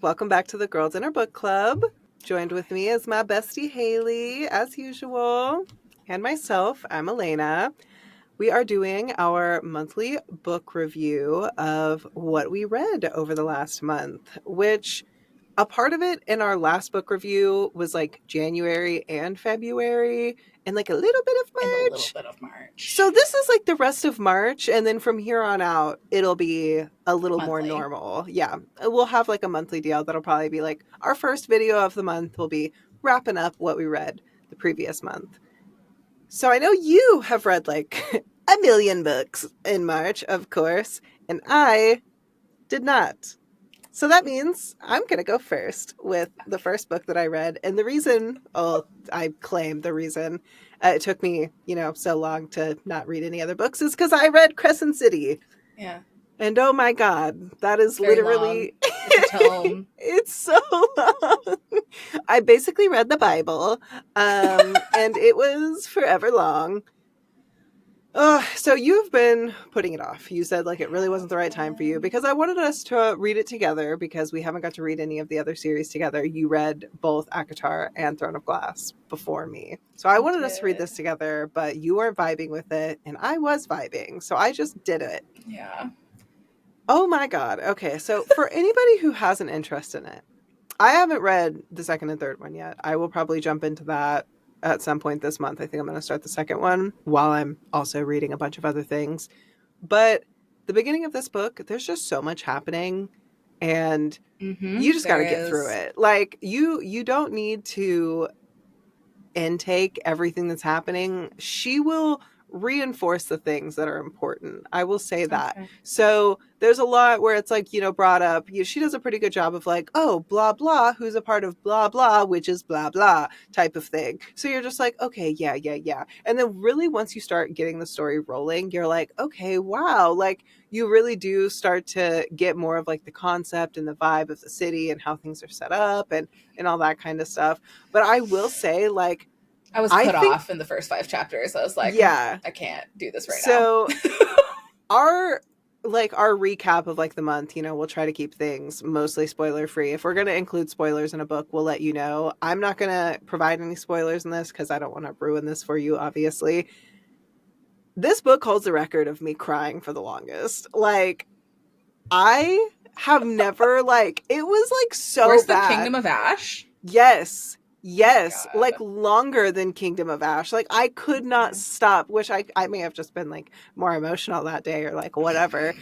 Welcome back to the Girl Dinner Book Club. Joined with me is my bestie Haley, as usual, and myself, I'm Elena. We are doing our monthly book review of what we read over the last month, which a part of it in our last book review was like January and February and like a little bit of And a little March. bit of March. So this is like the rest of March, and then from here on out, it'll be a little more Monthly. normal. Yeah, we'll have like a monthly deal that'll probably be like our first video of the month will be wrapping up what we read the previous month. So I know you have read like a million books in March, of course, and I did not. So that means I'm going to go first with the first book that I read. And the reason, I claim the reason it took me, so long to not read any other books is because I read Crescent City. Yeah. And oh my God, that is Very literally. long. It's a tome. It's so long. I basically read the Bible, and it was forever long. So you've been putting it off. You said like it really wasn't the right time for you because I wanted us to read it together because we haven't got to read any of the other series together. You read both ACOTAR and Throne of Glass before me. So I wanted us to read this together, but you were vibing with it and I was vibing. So I just did it. Yeah. Oh my God. Okay. So for anybody who has an interest in it, I haven't read the second and third one yet. I will probably jump into that at some point this month. I think I'm going to start the second one while I'm also reading a bunch of other things. But the beginning of this book, there's just so much happening and you just got to get through it. Like you don't need to intake everything that's happening. She will reinforce the things that are important. I will say that. Okay. So there's a lot where it's like, brought up, she does a pretty good job of like, oh, blah, blah, who's a part of blah, blah, which is blah, blah type of thing. So you're just like, okay, yeah. And then really once you start getting the story rolling, you're like, okay, wow. Like you really do start to get more of like the concept and the vibe of the city and how things are set up and all that kind of stuff. But I will say like, I was put off in the first 5 chapters. I was like, yeah, I can't do this right now. So our recap of like the month, we'll try to keep things mostly spoiler free. If we're going to include spoilers in a book, we'll let you know. I'm not going to provide any spoilers in this because I don't want to ruin this for you, obviously. This book holds the record of me crying for the longest. Like, I have never, like, it was like so Where's bad. The Kingdom of Ash? Yes. Yes, like longer than Kingdom of Ash. Like I could not stop, which I may have just been like more emotional that day or like whatever.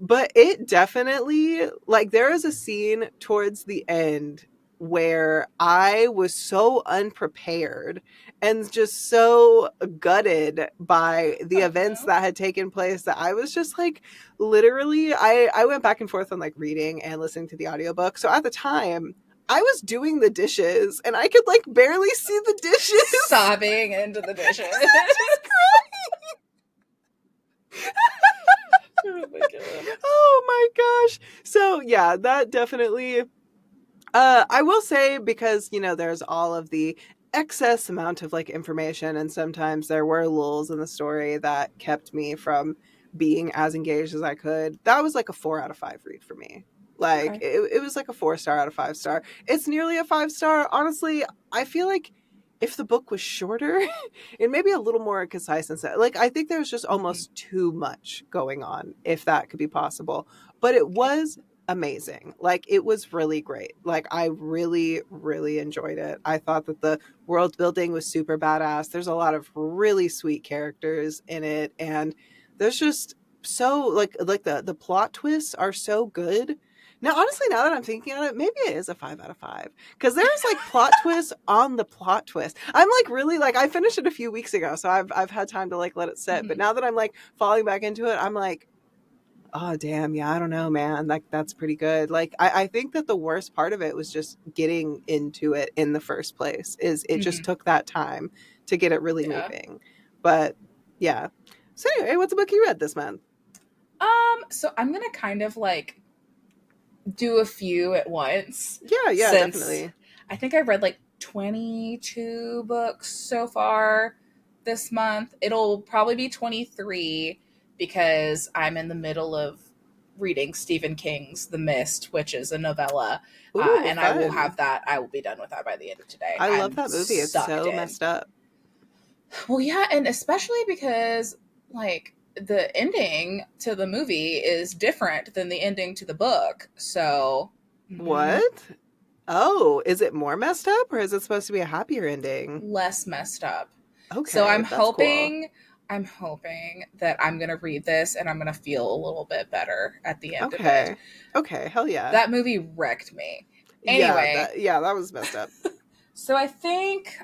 But it definitely, like there is a scene towards the end where I was so unprepared and just so gutted by the events that had taken place that I was just like literally I went back and forth on like reading and listening to the audiobook. So at the time I was doing the dishes and I could like barely see the dishes. Sobbing into the dishes. Oh my God. Oh my gosh. So yeah, that definitely I will say because there's all of the excess amount of like information and sometimes there were lulls in the story that kept me from being as engaged as I could. That was like a 4 out of 5 read for me. Like it was like a 4-star out of 5-star. It's nearly a 5-star. Honestly, I feel like if the book was shorter and maybe a little more concise and set, like I think there's just almost too much going on, if that could be possible. But it was amazing. Like it was really great. Like I really, really enjoyed it. I thought that the world building was super badass. There's a lot of really sweet characters in it, and there's just so like the plot twists are so good. Now, honestly, now that I'm thinking on it, maybe it is a 5 out of 5 because there's like plot twists on the plot twist. I'm like really like I finished it a few weeks ago, so I've had time to like let it sit. But now that I'm like falling back into it, I'm like, oh damn, yeah, I don't know, man. Like that's pretty good. Like I think that the worst part of it was just getting into it in the first place. Is it just took that time to get it really moving. But yeah. So anyway, what's a book you read this month? So I'm gonna kind of like do a few at once. Yeah, definitely. I think I've read like 22 books so far this month. It'll probably be 23 because I'm in the middle of reading Stephen King's The Mist, which is a novella, Ooh, and I will fun. have that. I will be done with that by the end of today. I love I'm that movie. It's sucked so in. messed up. Well, yeah, and especially because like the ending to the movie is different than the ending to the book. So, mhm, What? Oh, is it more messed up or is it supposed to be a happier ending? less messed up. So Okay, that's cool. I'm hoping that I'm going to read this and I'm going to feel a little bit better at the end of it. Okay. Okay, hell yeah. That movie wrecked me. Anyway, Yeah, that was messed up. so I think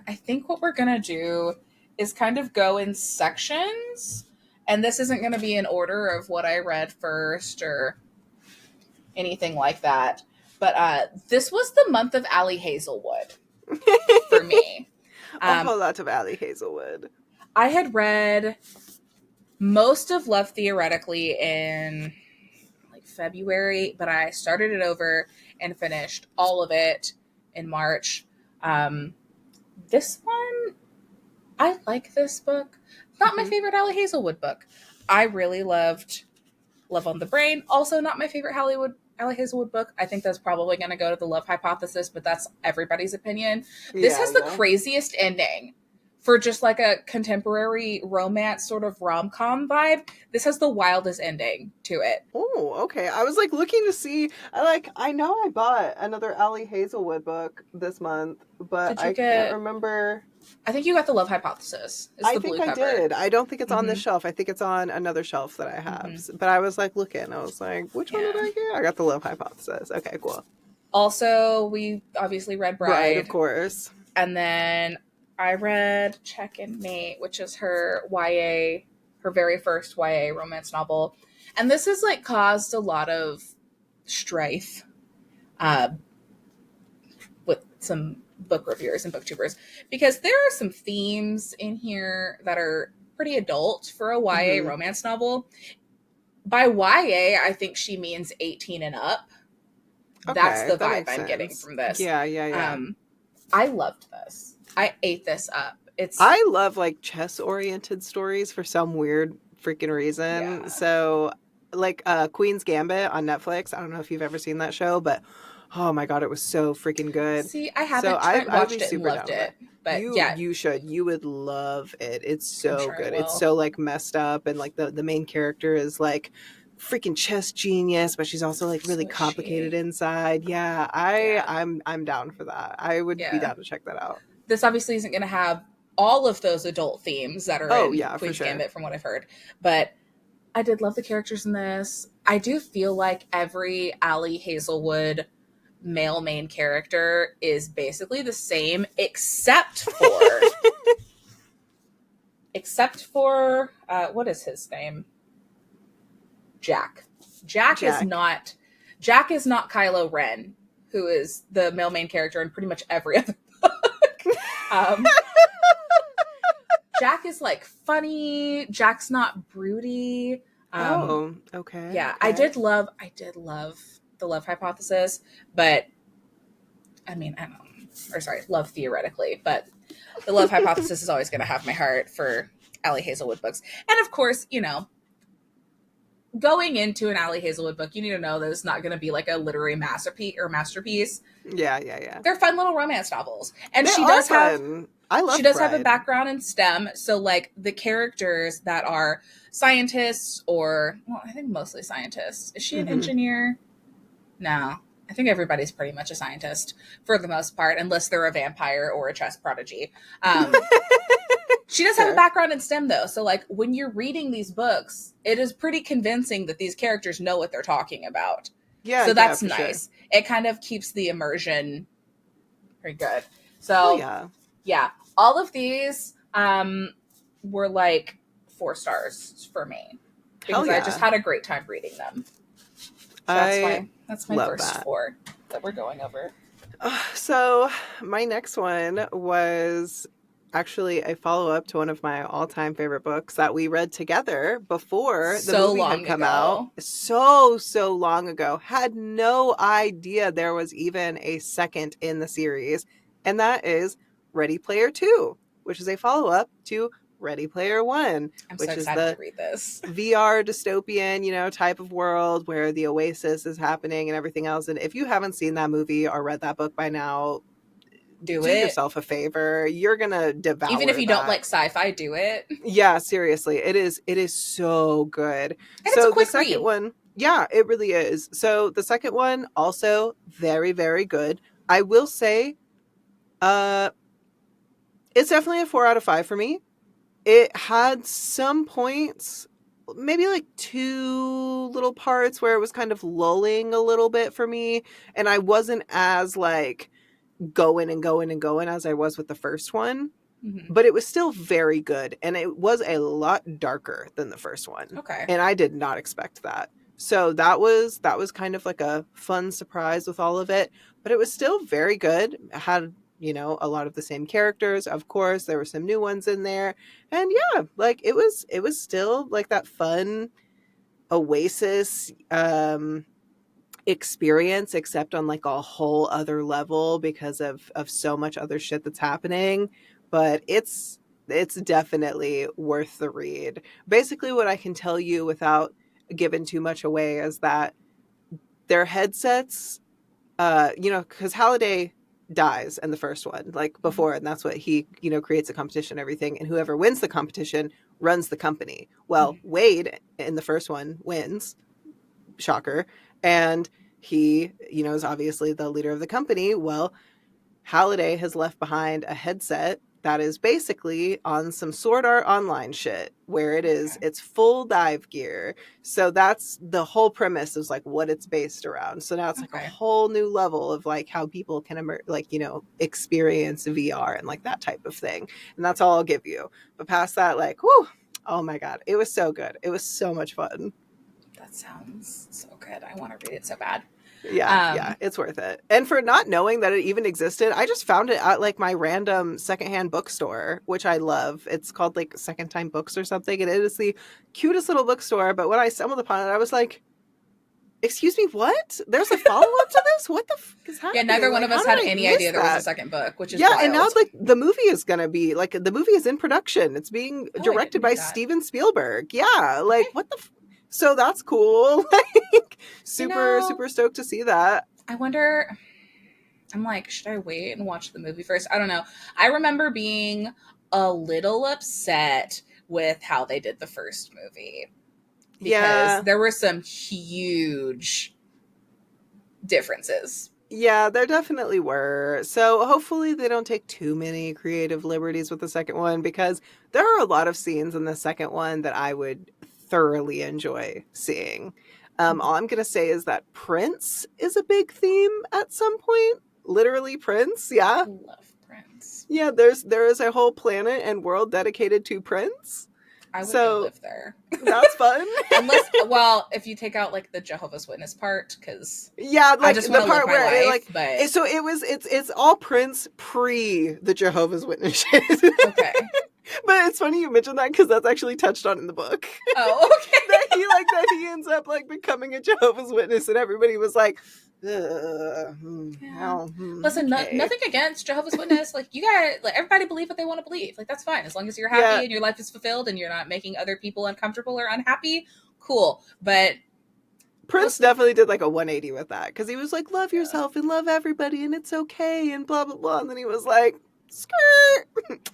what we're going to do is kind of go in sections, and this isn't going to be in order of what I read first or anything like that. But this was the month of Allie Hazelwood for me. A Um, whole lot of Allie Hazelwood. I had read most of Love Theoretically in like February, but I started it over and finished all of it in March. Um, this one, I like this book. Not my Hmm. favorite Allie Hazelwood book. I really loved Love on the Brain. Also, not my favorite Allie Hazelwood book. I think that's probably going to go to the Love Hypothesis, but that's everybody's opinion. This Yeah, has the yeah. craziest ending for just like a contemporary romance sort of rom com vibe. This has the wildest ending to it. Oh, okay. I was like looking to see. I know I bought another Allie Hazelwood book this month, but Did you I can't get? remember. I think you got the Love Hypothesis. It's I the think blue I cover. did. I don't think it's on this Mm-hmm. shelf. I think it's on another shelf that I have. Mm-hmm. But I was like looking. I was like, which one did Yeah. I get? I got the Love Hypothesis. Okay, cool. Also, we obviously read Bride, of Bride, course. and then I read Check and Mate, which is her YA, her very first YA romance novel, and this has like caused a lot of strife uh, with some book reviewers and booktubers because there are some themes in here that are pretty adult for a YA Hmm. romance novel. By YA, I think she means 18 and up. That's Okay, the that vibe makes I'm getting sense. from this. Yeah, yeah, yeah. Um, I loved this. I ate this up. It's I love like chess oriented stories for some weird freaking reason. yeah. So like Queen's Gambit on Netflix. I don't know if you've ever seen that show, but oh my god, it was so freaking good. See, I So haven't. I Trent I would be watched it and super loved down with it. it, but You yeah, you should. You would love it. It's I'm so sure I good. It's will. so like messed up and like the main character is like freaking chess genius, but she's also like really So is complicated she. inside. Yeah, I Yeah, I'm down for that. I would be yeah. down to check that out. This obviously isn't going to have all of those adult themes that are Oh in yeah, for Queen's sure. Gambit, from what I've heard, but I did love the characters in this. I do feel like every Allie Hazelwood male main character is basically the same, except for what is his name? Jack. Jack is Jack. not Jack is not Kylo Ren, who is the male main character in pretty much every other book. Um, Jack is like funny. Jack's not broody. Um, Oh, okay, yeah, okay. I did love the Love Hypothesis, but I mean, I don't know. Or sorry, Love Theoretically, but the Love Hypothesis is always going to have my heart for Allie Hazelwood books. And of course, going into an Allie Hazelwood book, you need to know that it's not going to be like a literary masterpiece. Yeah, yeah, yeah. They're fun little romance novels, and They she are does have fun. I she loved does have a Bride. background in STEM. So like the characters that are scientists, or well, I think mostly scientists. Is she an Hmm. engineer? No. I think everybody's pretty much a scientist for the most part, unless they're a vampire or a chess prodigy. She does have a Fair. background in STEM though. So like when you're reading these books, it is pretty convincing that these characters know what they're talking about. Yeah, So yeah, that's for sure. nice. It kind of keeps the immersion pretty good. Hell So yeah. yeah, all of these were like 4 stars for me Hell because I just yeah. had a great time reading them. So I that's my love first that. four that we're going over. So, my next one was actually a follow up to one of my all time favorite books that we read together before the So movie had long come out ago. so long ago. Had no idea there was even a second in the series, and that is Ready Player Two, which is a follow up to Ready Player One, I'm so which is excited to the read this. VR dystopian, type of world where the Oasis is happening and everything else. And if you haven't seen that movie or read that book by now, Do do it. yourself a favor. You're gonna Even if devour you don't that. like sci-fi, do it. And Yeah, seriously. It is so good. it's a So the quick second read. one, yeah, it really is. So the second one also very, very good. I will say, uh it's definitely a 4 out of 5 for me. It had some points, maybe like two little parts where it was kind of lulling a little bit for me, and I wasn't as like going and going and going as I was with the first one, Mm-hmm. but it was still very good, and it was a lot darker than the first one, Okay. and I did not expect that. So that was kind of like a fun surprise with all of it, but it was still very good. It had, a lot of the same characters. Of course, there were some new ones in there, and yeah, like it was still like that fun Oasis experience, except on like a whole other level because of so much other shit that's happening. But it's definitely worth the read. Basically, what I can tell you without giving too much away is that their headsets, because Halliday dies in the first one, like Mm-hmm. before, and that's what he, creates a competition and everything, and whoever wins the competition runs the company. Mm-hmm. Well, Wade in the first one wins, shocker, and he, is obviously the leader of the company. Well, Halliday has left behind a headset that is basically on some Sword Art Online shit, where Okay. it's full dive gear. So that's the whole premise, is like what it's based around. So now it's like a Okay. whole new level of like how people can experience VR and like that type of thing. And that's all I'll give you. But past that, like, whew, oh my god, it was so good. It was so much fun. That sounds so good. I want to read it so bad. Yeah, it's worth it. And for not knowing that it even existed, I just found it at like my random secondhand bookstore, which I love. It's called like Second Time Books or something, and it is the cutest little bookstore. But when I stumbled upon it, I was like, "Excuse me, what? There's a follow up to this? What the fuck is Yeah, neither happening? one Like, of how us did had I any miss idea there was a that?" second book, which is Yeah, and now wild. like the movie is gonna be like the movie is in production. It's being Oh, I directed didn't know by that. Steven Spielberg. Yeah, like Okay. what the. So that's cool. Like You super know, super stoked to see that. I wonder. I'm like, should I wait and watch the movie first? I don't know. I remember being a little upset with how they did the first movie because Yeah, there were some huge differences. yeah, there definitely were. So hopefully they don't take too many creative liberties with the second one, because there are a lot of scenes in the second one that I would thoroughly enjoy seeing. All I'm gonna say is that Prince is a big theme at some point. Literally Prince, yeah. Love Prince. Yeah, there is a whole planet and world dedicated to Prince. I would go So live there. that's fun. Unless, well, if you take out like the Jehovah's Witness part, because Yeah, I like just the want to live part my where it life. like But so it's all Prince pre the Jehovah's Witness shit. okay. But it's funny you mentioned that, because that's actually touched on in the book. Oh, okay. that he ends up like becoming a Jehovah's Witness, and everybody was like, Yeah. well, Listen, okay, nothing against Jehovah's Witness. Like you got, like everybody believe what they want to believe. Like that's fine as long as you're yeah. happy and your life is fulfilled and you're not making other people uncomfortable or unhappy. Cool. But Prince listen, definitely did like a 180 with that, because he was like, love yeah. yourself and love everybody, and it's okay, and blah blah blah, and then he was like, skirt,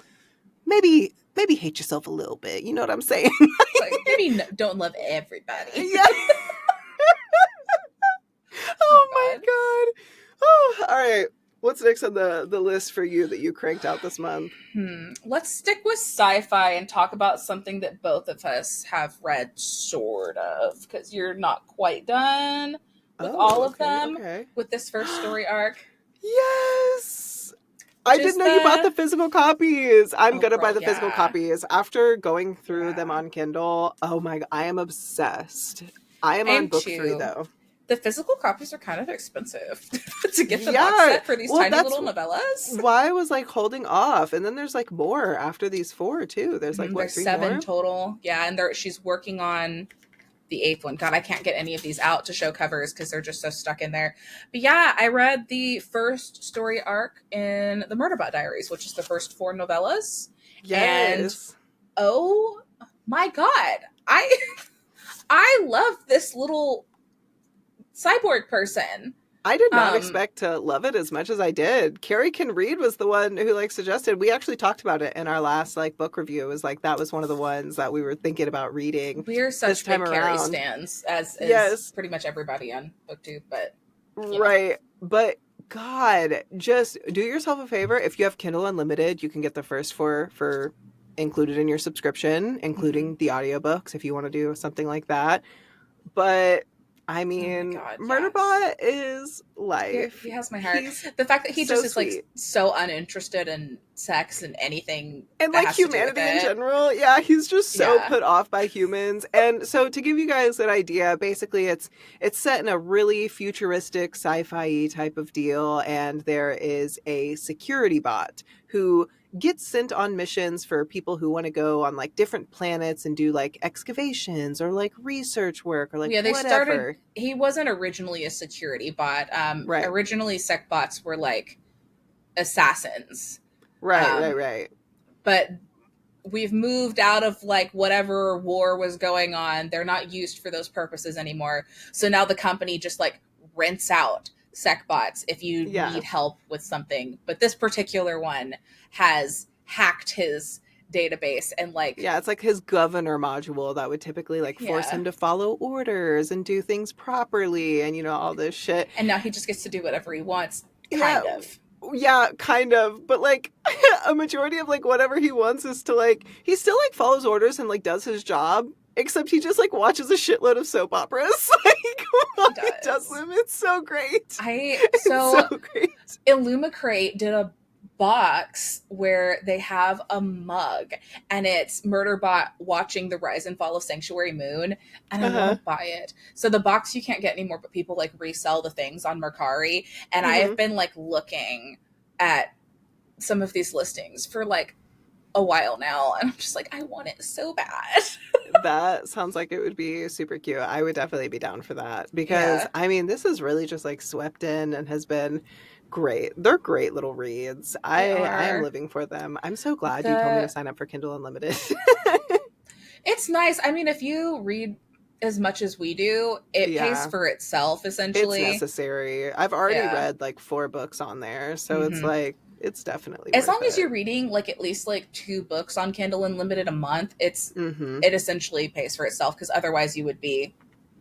maybe hate yourself a little bit. You know what I'm saying? It's like maybe don't love everybody. Yeah. Oh Oh my God. god. Oh, all right. What's next on the list for you that you cranked out this month? Let's stick with sci-fi and talk about something that both of us have read, sort of, because you're not quite done with Oh, all of okay, them okay. with this first story arc, Yes. which I is didn't know you bought the the physical copies. I'm oh gonna buy girl, the physical yeah, copies after going through them yeah. on Kindle. Oh my god, I am obsessed. I am I on am book 3 too. though. The physical copies are kind of expensive to get the box Yeah. set for these Well, tiny that's little novellas. why I was like holding off. And then there's like more after these 4 too. There's like what, There's 3 seven more? total, yeah, and she's working on the eighth one. God, I can't get any of these out to show covers because they're just so stuck in there. But yeah, I read the first story arc in the Murderbot Diaries, which is the first 4 novellas, and Yes. Oh my god. I I love this little cyborg person. I did not Um expect to love it as much as I did. Carrie Can Read was the one who like suggested. We actually talked about it in our last like book review. It was like that was one of the ones that we were thinking about reading we're this such time big Carrie around. stans, as is Yes, pretty much everybody on BookTube, but you know. right. But God, just do yourself a favor. If you have Kindle Unlimited, you can get the first four for included in your subscription, Mhm. including the audiobooks if you want to do something like that. But I Oh my mean, god, yes. Murderbot is He life. has my heart. He's The fact that he so just is like sweet. so uninterested in sex and anything And that like has to do with humanity in it. general, yeah, he's just so Yeah. put off by humans. And so to give you guys an idea, basically it's set in a really futuristic sci-fi type of deal, and there is a security bot who gets sent on missions for people who want to go on like different planets and do like excavations or like research work or like Yeah, they started. whatever. He wasn't originally a security bot. Right. Originally, sec bots were like assassins. Right, right, Um, right. but we've moved out of like whatever war was going on. They're not used for those purposes anymore. So now the company just like rents out sec bots if you Yeah. need help with something. But this particular one has hacked his database and like, Yeah, it's like his governor module that would typically like force yeah. him to follow orders and do things properly and all this shit. And now he just gets to do whatever he wants, Yeah, kind of. yeah, kind of. But like a majority of like whatever he wants is to like he still like follows orders and like does his job, except he just like watches a shitload of soap operas like while He he does does. them. It's so great. I It's so so great. Illumicrate did a box where they have a mug and it's Murderbot watching the rise and fall of Sanctuary Moon, and I want to Uh-huh. buy it. So the box you can't get anymore, but people like resell the things on Mercari, and I Mm-hmm. have been like looking at some of these listings for like a while now, and I'm just like, I want it so bad. That sounds like it would be super cute. I would definitely be down for that because Yeah, I mean, this is really just like swept in and has been great. They're great little reads. they I am are. living for them. I'm so glad you told me to The sign up for Kindle Unlimited. It's nice. I mean, if you read as much as we do, it pays Yeah, for itself it's essentially. necessary. I've already Yeah. read like 4 books on there, so it's Hmm. like it's definitely As worth long as it. you're reading like at least like 2 books on Kindle Unlimited a month, Mm-hmm. it essentially pays for itself, because otherwise you would be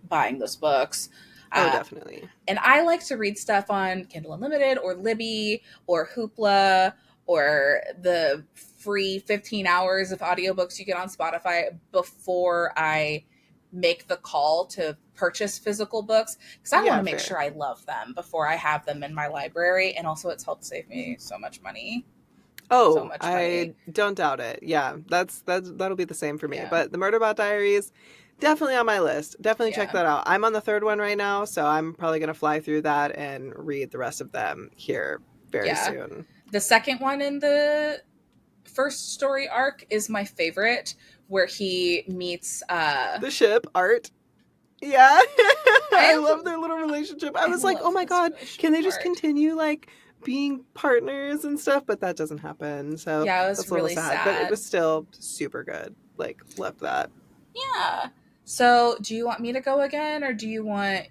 buying those books. Oh, Uh, definitely. and I like to read stuff on Kindle Unlimited or Libby or Hoopla or the free 15 hours of audiobooks you get on Spotify before I make the call to purchase physical books, because I want Yeah, to make fair. sure I love them before I have them in my library. And also, it's helped save me so much money. So Oh, much money. I don't doubt it. Yeah, that'll be the same for me. Yeah. But the Murderbot Diaries, definitely on my list. Definitely check Yeah. that out. I'm on the third one right now, so I'm probably gonna fly through that and read the rest of them here very Yeah. soon. The second one in the first story arc is my favorite, where he meets The ship art. Yeah, I I love their little relationship. I I was like, oh love my his god, can relationship they just art. continue like being partners and stuff? But that doesn't happen, so Yeah, it was that's a little really sad. But it sad. was still super good. Like, loved that. Yeah. So, do you want me to go again, or do you want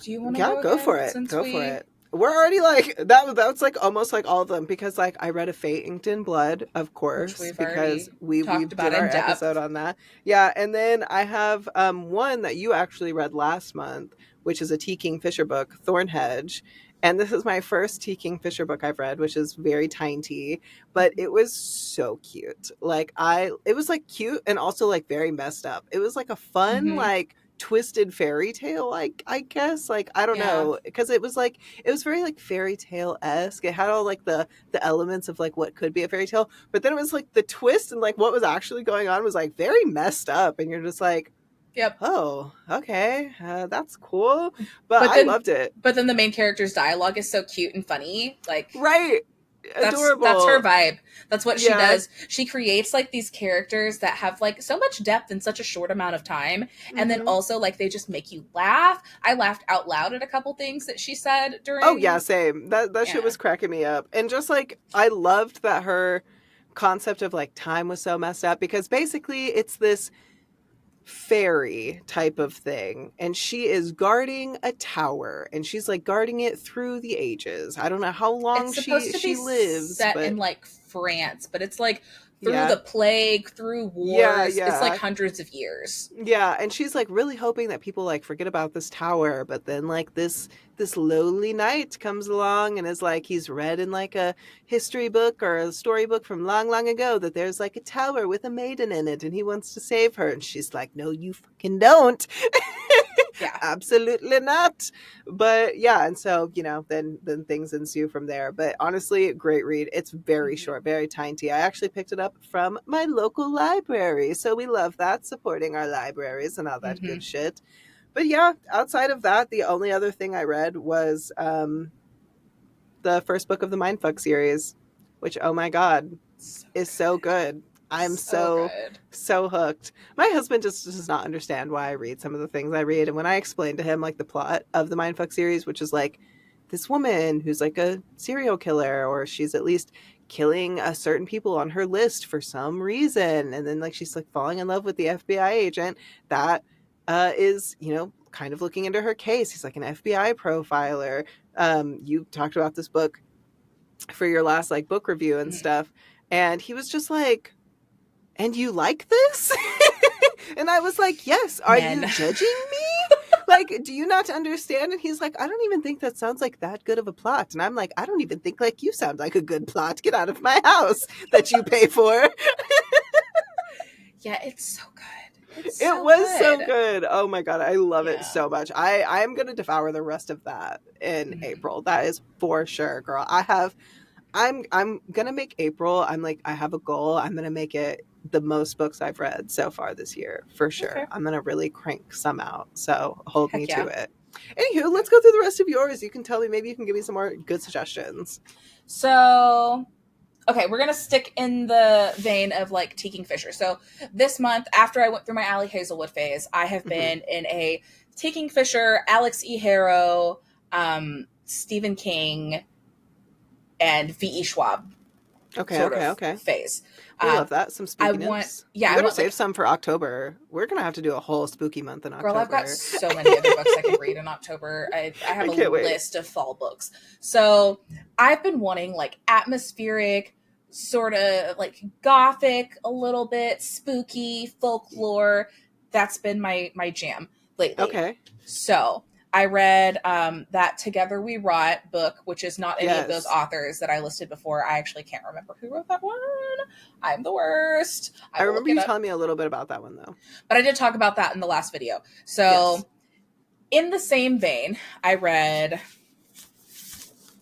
to Yeah, go go for again it. since Go for we it. We're already like that. That's like almost like all of them because like I read A Fate Inked in Blood, of which course, we've because already we talked did about our in episode depth. on that. Yeah, and then I have one that you actually read last month, which is a T. Kingfisher book, Thornhedge. And this is my first T. Kingfisher book I've read, which is very tiny, but it was so cute. It was like cute and also like very messed up. It was like a fun, Mm-hmm. like twisted fairy tale, like I guess, like I don't Yeah. know, because it was like it was very like fairy tale esque. It had all like the elements of like what could be a fairy tale, but then it was like the twist and like what was actually going on was like very messed up, and you're just like, Yep. oh, okay, that's cool. But But I then loved it. but then the main character's dialogue is so cute and funny. Like, Right, that's her adorable. vibe. That's what she Yeah. does. She creates like these characters that have like so much depth in such a short amount of time, and then Hmm. also like they just make you laugh. I laughed out loud at a couple things that she said Oh yeah, during. same. That shit Yeah. was cracking me up. And just like I loved that her concept of like time was so messed up because basically it's this fairy type of thing, and she is guarding a tower, and she's like guarding it through the ages. I don't know how long It's supposed to be she lives, set in but like France, but it's like through yeah. the plague, through Yeah, wars. It's like yeah. hundreds of years. Yeah, and she's like really hoping that people like forget about this tower, but then like this lowly knight comes along and is like he's read in like a history book or a storybook from long long ago that there's like a tower with a maiden in it and he wants to save her, and she's like, "No, you fucking don't." Yeah. Absolutely not. But yeah, and so then things ensue from there. But honestly, great read. It's very Mhm. short, very tiny. I actually picked it up from my local library, so we love that, supporting our libraries and all that good Mhm. shit. But yeah, outside of that, the only other thing I read was the first book of the Mindfuck series, which, oh my god, So is so good. good. I'm So so good. so hooked. My husband just does not understand why I read some of the things I read, and when I explain to him like the plot of the Mindfuck series, which is like this woman who's like a serial killer, or she's at least killing a certain people on her list for some reason, and then like she's like falling in love with the FBI agent that is kind of looking into her case. He's like an FBI profiler. You talked about this book for your last like book review and Mhm. stuff, and he was just like, "And you like this?" And I was like, "Yes, are you Men. judging me? Like, do you not understand?" And he's like, "I don't even think that sounds like that good of a plot." And I'm like, "I don't even think like you sound like a good plot. Get out of my house that you pay for." Yeah, it's so good. It's It so was so good. good. Oh my god, I love it Yeah. so much. I am gonna devour the rest of that in Mhm. April. That is for sure, girl. I'm gonna make April. I'm like, I have a goal. I'm gonna make it the most books I've read so far this year for Okay. sure. I'm gonna really crank some out. So hold me Heck to yeah. it. Anywho, let's go through the rest of yours. You can tell me, maybe you can give me some more good suggestions. So, okay, we're gonna stick in the vein of like Teaking Fisher. So this month, after I went through my Allie Hazelwood phase, I have Hmm. been in a Teaking Fisher, Alex E. Harrow, Stephen King, and V.E. Schwab Okay, sort okay, of okay. phase. We Uh, love that. Some I want, spookiness. yeah, You I better want save like, some for October. We're gonna have to do a whole spooky month in girl, I've got October. so many other books I can read in October. I have I a can't wait. list of fall books. So I've been wanting like atmospheric, sort of like gothic, a little bit spooky folklore. That's been my jam lately. Okay. So I read that Together We Rot book, which is not any of those Yes. authors that I listed before. I actually can't remember who wrote that one. I'm the worst. I I will look remember it you up. telling me a little bit about that one though. But I did talk about that in the last video. Yes. So in the same vein, I read.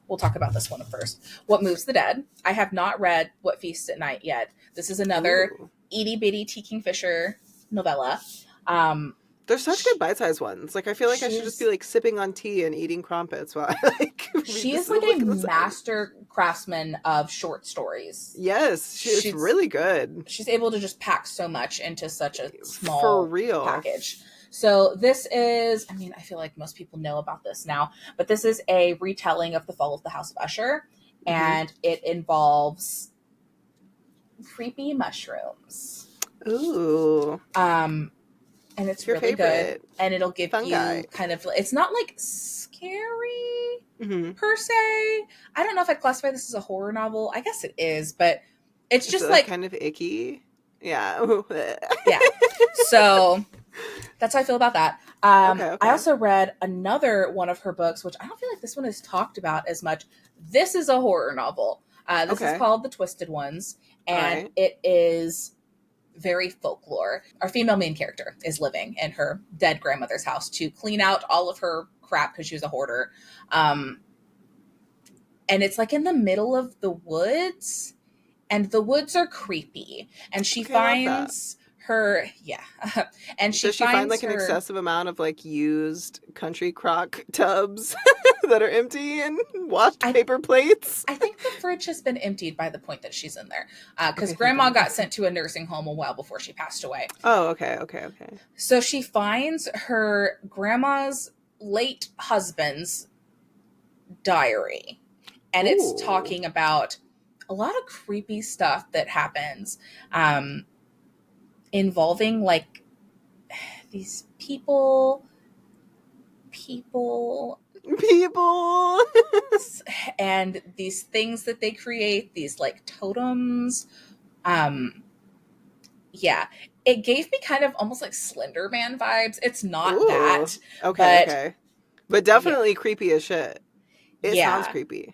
We'll talk about this one first. What Moves the Dead. I have not read What Feasts at Night yet. This is another Ooh. itty bitty T. Kingfisher novella. Um, They're such good sh- bite-sized ones. Like I feel like I she should just be is like sipping on tea and eating crumpets while I like read she this. is like Look a at the side. master craftsman of short stories. Yes, it's She's really good. she's able to just pack so much into such a For small real. package. So this is, I mean, I feel like most people know about this now, but this is a retelling of the fall of the House of Usher, Hmm. and it involves creepy mushrooms. Ooh, Um, and it's your really good, favorite and it'll give fungi. you kind of, it's not like scary Hmm. per se. I don't know if I'd classify this as a horror novel. I guess it is, but it's Is it just like like, kind of icky? Yeah. yeah. So that's how I feel about that. Okay, I okay. also read another one of her books, which I don't feel like this one is talked about as much. This is a horror novel. This is Okay. called The Twisted Ones, All and right. it is very folklore. Our female main character is living in her dead grandmother's house to clean out all of her crap because she was a hoarder. Um, and it's like in the middle of the woods, and the woods are creepy. And she Okay, I love that. finds her, yeah, and she Does she find finds like an her. excessive amount of like used country crock tubs that are empty and washed I paper plates? I think the fridge has been emptied by the point that she's in there, because Okay, thank grandma God. got sent to a nursing home a while before she passed away. Oh, okay, okay, okay. So she finds her grandma's late husband's diary, and it's Ooh. talking about a lot of creepy stuff that happens, um, involving like these people People. and these things that they create, these like totems. Um, yeah, it gave me kind of almost like Slender Man vibes. It's not Ooh. that, Okay, but okay. But yeah, definitely creepy as shit. It sounds yeah. creepy.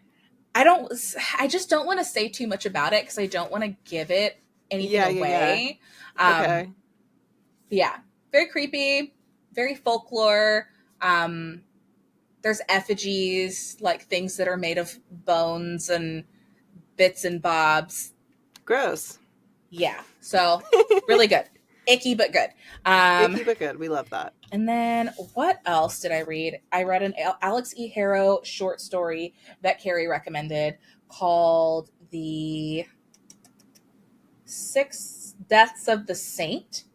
I don't, I just don't want to say too much about it because I don't want to give it anything Yeah, yeah, yeah. away. Um, Okay. yeah, very creepy, very folklore. Um, there's effigies, like things that are made of bones and bits and bobs. Gross. Yeah, so really good. Icky but good. Um, Icky but good. We love that. and then what else did I read? I read an Alex E. Harrow short story that Carrie recommended called The Six Deaths of the Saint,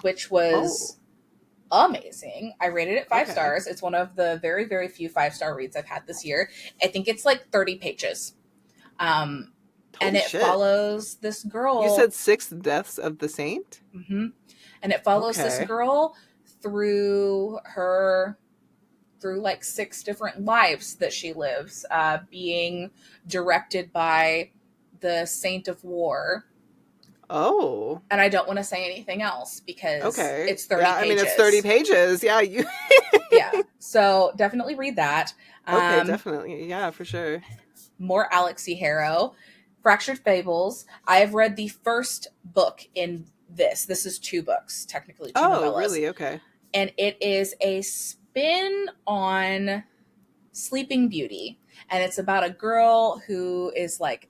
which Oh, was amazing. I rated it five okay. stars. It's one of the very, very few 5-star reads I've had this year. I think it's like 30 pages. Um, and Holy it shit. follows this You girl. said six deaths of the saint? hmm And it follows this Okay. girl through her through like 6 different lives that she lives, being directed by the Saint of War. Oh, And I don't want to say anything else because okay. it's 30 Yeah, I mean, it's 30 pages. pages. Yeah, you. Yeah. So definitely read that. Okay, Um, definitely. Yeah, for sure. more Alex C. Harrow. Fractured Fables. I have read the first book in this. This is 2 books, technically 2 Oh, novellas. really? Okay. And it is a spin on Sleeping Beauty. And it's about a girl who is like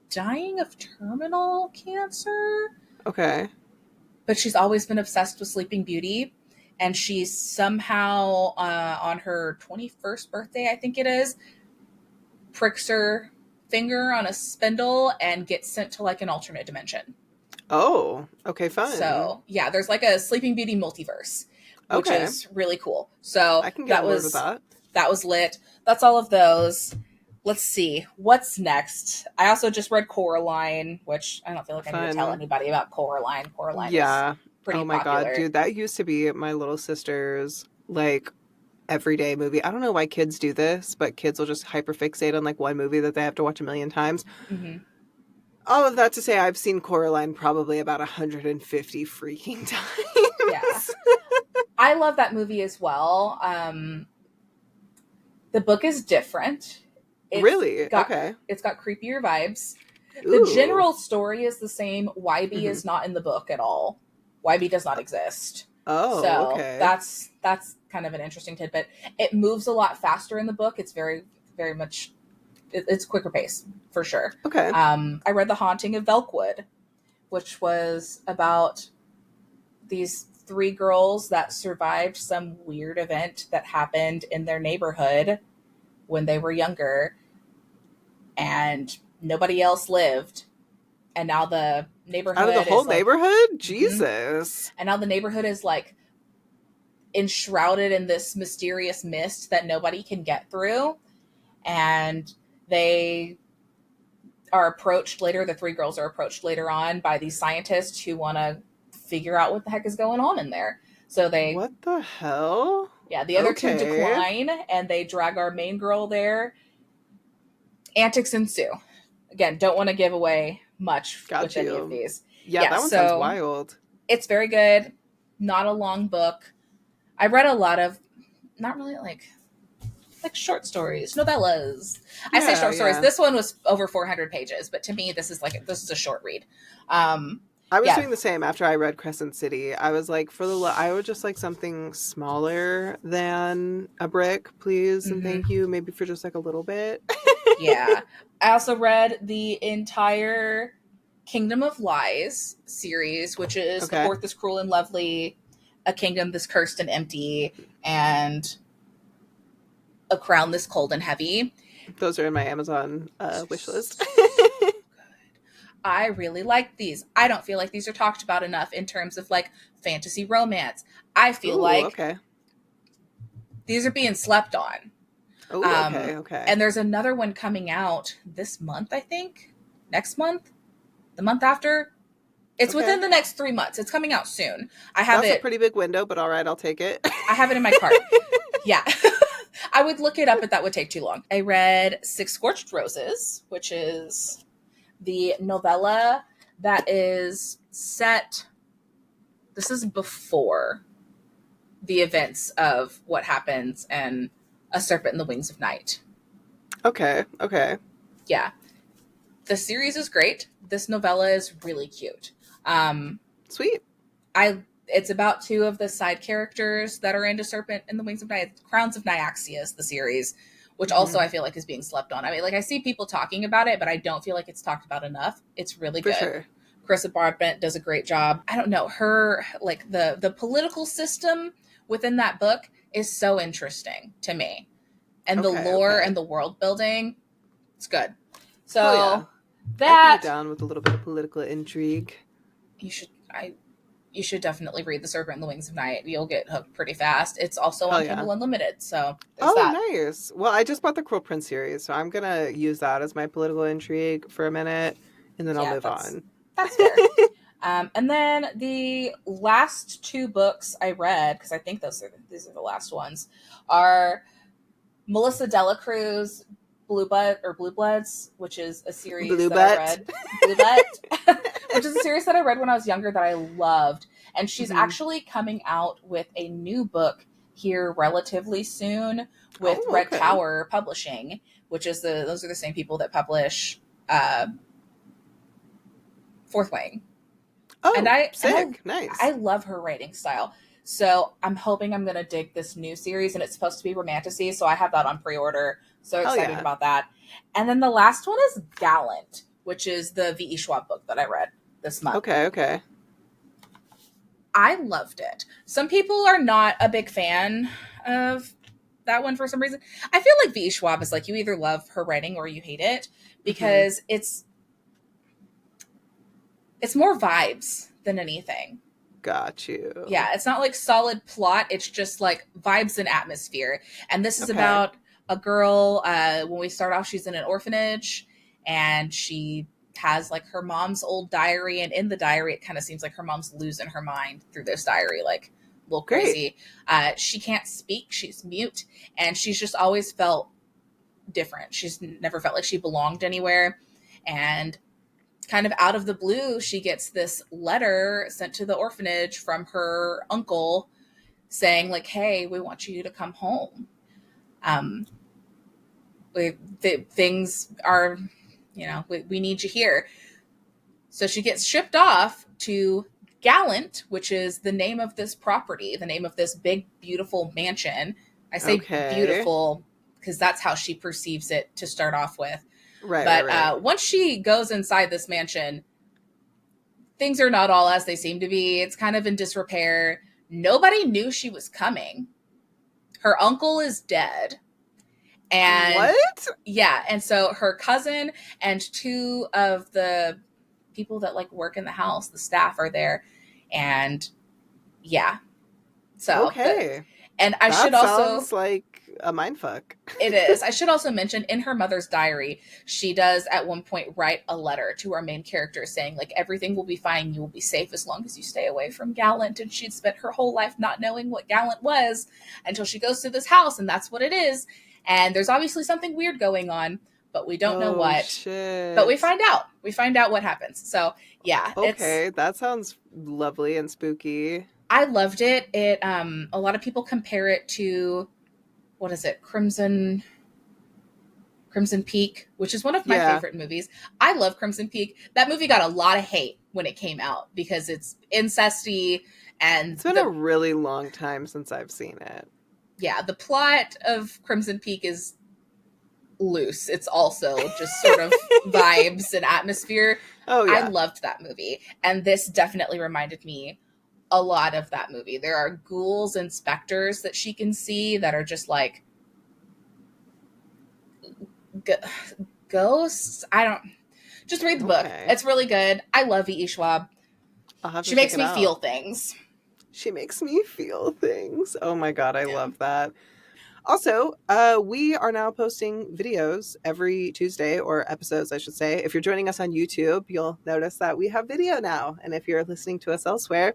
dying of terminal cancer, Okay. but she's always been obsessed with Sleeping Beauty. And she's somehow, on her 21st birthday, I think it is, pricks her finger on a spindle and gets sent to like an alternate dimension. Oh, okay, fun. So, yeah, there's like a Sleeping Beauty multiverse, which Okay. is really cool. So, I can get on board with that. that was lit. That's all of those. Let's see what's next. I also just read Coraline, which I don't feel like I need to tell Fun. anybody about Coraline. Coraline is Yeah. pretty Oh my God, popular. dude, that used to be my little sister's like everyday movie. I don't know why kids do this, but kids will just hyperfixate on like one movie that they have to watch a million times. hmm All of that to say, I've seen Coraline probably about 150 freaking Yeah, times. I love that movie as well. The book is different. It's Really? got Okay. it's got creepier vibes. The Ooh. general story is the same. YB hmm is not in the book at all. YB does not exist. Oh, So okay. that's kind of an interesting tidbit. It moves a lot faster in the book. It's very much it's quicker pace for sure. Okay. I read The Haunting of Velkwood, which was about these 3 girls that survived some weird event that happened in their neighborhood when they were younger, and nobody else lived. And now the Out of the neighborhood whole is like, neighborhood? mhm. Jesus. And now the neighborhood is like enshrouded in this mysterious mist that nobody can get through. And they are approached later, the 3 girls are approached later on by these scientists who want to figure out what the heck is going on in there. So they, What the hell? yeah, the other 2 Okay. decline and they drag our main girl there. Antics ensue. Again, don't want to give away much Got with any of you. these. Yeah, Yeah, that one sounds so wild. it's very good. Not a long book. I read a lot of, not really like short stories, novellas. I say Yeah, short stories. yeah. This one was over 400 pages, but to me, this is a short read. Um, I was yeah. doing the same after I read Crescent City. I was like, I would just like something smaller than a brick, please, and hmm thank you. Maybe for just like a little bit. Yeah. I also read the entire Kingdom of Lies series, which is A Okay. Fourth is Cruel and Lovely, A Kingdom This Cursed and Empty, and A Crown This Cold and Heavy. Those are in my Amazon These are wish list. so good. I really like these. I don't feel like these are talked about enough in terms of like fantasy romance. I feel Ooh, like okay. these are being slept on. Ooh, Um, okay, okay. and there's another one coming out this month, I think. next month, the month after. It's Okay. within the next 3 months. It's coming out soon. That's a pretty big window, but all right, I'll take it. I have it in my cart. Yeah. I would look it up, but that would take too long. I read Six Scorched Roses, which is the novella that is set. This is before the events of what happens in A Serpent in the Wings of Night. Okay, okay. Yeah. The series is great. This novella is really cute. Um, Sweet. it's about two of the side characters that are into Serpent in the Wings of Night. Crowns of Nyaxia is the series, which also Hmm. I feel like is being slept on. I mean, like I see people talking about it, but I don't feel like it's talked about enough. It's really For good. sure. Carissa Broadbent does a great job. I don't know, her like the political system within that book is so interesting to me. And the Okay, lore okay. and the world building, it's good. Hell yeah. So I can get that down with a little bit of political intrigue. you should I you should definitely read The Serpent and the Wings of Night. You'll get hooked pretty fast. It's also Hell on yeah. Kindle Unlimited, so there's Oh, that. nice. Well, I just bought the Cruel Prince series, so I'm gonna use that as my political intrigue for a minute, and then I'll Yeah, move on. that's fair. And then the last two books I read, because I think these are the last ones, are Melissa Delacruz Blue Bloods, which is a series Blue that I butt. read. Blue Butt, which is a series that I read when I was younger that I loved. And she's Hmm. actually coming out with a new book here relatively soon with Oh, Red okay. Tower Publishing, which is those are the same people that publish Fourth Wing. And Oh, I and sick. I Nice. love her writing style. So I'm hoping I'm gonna dig this new series, and it's supposed to be romantasy, so I have that on pre-order. So Hell excited yeah. about that. And then the last one is Gallant, which is the V.E. Schwab book that I read this month. Okay, okay. I loved it. Some people are not a big fan of that one for some reason. I feel like V.E. Schwab is like you either love her writing or you hate it Hmm. because it's more vibes than anything. Got you. Yeah, it's not like solid plot. It's just like vibes and atmosphere. And this is Okay. about a girl. When we start off, she's in an orphanage and she has like her mom's old diary. And in the diary, it kind of seems like her mom's losing her mind through this diary, like a little Great. crazy. She can't speak, she's mute, and she's just always felt different. She's never felt like she belonged anywhere. And kind of out of the blue, she gets this letter sent to the orphanage from her uncle saying, like, hey, we want you to come home. Um, things are, we need you here. So she gets shipped off to Gallant, which is the name of this property, the name of this big, beautiful mansion. I say Okay. beautiful because that's how she perceives it to start off with. Right, right, But right. once she goes inside this mansion, things are not all as they seem to be. It's kind of in disrepair. Nobody knew she was coming. Her uncle is dead. And What? yeah, and so her cousin and two of the people that like work in the house, the staff are there. And yeah. So the Okay. and I should That also sounds like a mind fuck. It is. I should also mention in her mother's diary, she does at one point write a letter to our main character saying, like, everything will be fine. You will be safe as long as you stay away from Gallant. And she'd spent her whole life not knowing what Gallant was until she goes to this house, and that's what it is. And there's obviously something weird going on, but we don't know Oh, what. But we shit. find out. We find out what happens. So, yeah, Okay, that sounds lovely and spooky. I loved it. A lot of people compare it to, what is it, Crimson Peak, which is one of my Yeah. favorite movies. I love Crimson Peak. That movie got a lot of hate when it came out because it's incesty and It's been a really long time since I've seen it. the plot of Crimson Peak is loose. It's also just sort of vibes and atmosphere. Oh, I yeah. loved that movie, and this definitely reminded me a lot of that movie. There are ghouls and specters that she can see that are just like ghosts. I don't. Just read the book. Okay. It's really good. I love E. Schwab. I'll have She to check makes it me feel out. things. She makes me feel things. Oh my god, I Yeah. love that. Also, we are now posting videos every Tuesday, or episodes, I should say. If you're joining us on YouTube, you'll notice that we have video now. And if you're listening to us elsewhere,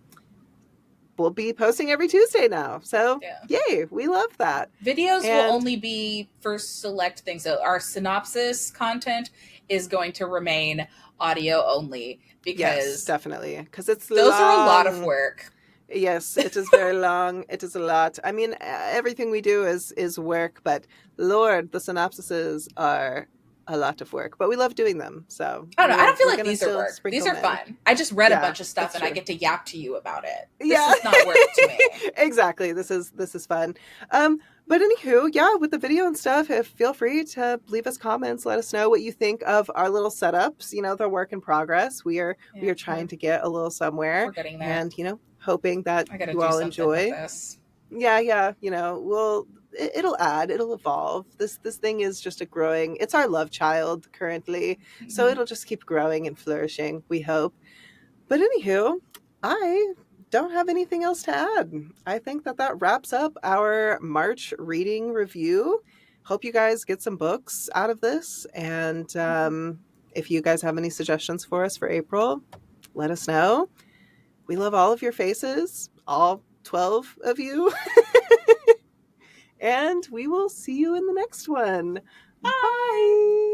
we'll be posting every Tuesday now. So, Yeah. yay, we love that. Videos will And only be for select things. So our synopsis content is going to remain audio only yes, because definitely, because it's those are a lot of long. work. Yes, it is very long. It is a lot. I mean, everything we do is work, but Lord, the synopsises are a lot of work. But we love doing them, so I don't know. I don't feel we're like gonna these are still work. These sprinkle are them in. fun. I just read a Yeah, bunch of stuff it's and I true. get to yap to you about it. This Yeah, is not work to me. exactly. This is fun. Um, but anywho, yeah, with the video and stuff, feel free to leave us comments. Let us know what you think of our little setups. They're work in progress. We are Yeah, trying to get a little somewhere, we're getting there. and hoping that I got to you do all something with enjoy. this. Yeah. It'll add, it'll evolve. This thing is just a growing. It's our love child currently, so Mm-hmm. it'll just keep growing and flourishing. We hope. But anywho, I don't have anything else to add. I think that wraps up our March reading review. Hope you guys get some books out of this, and if you guys have any suggestions for us for April, let us know. We love all of your faces, all 12 of you. And we will see you in the next one. Bye. Bye.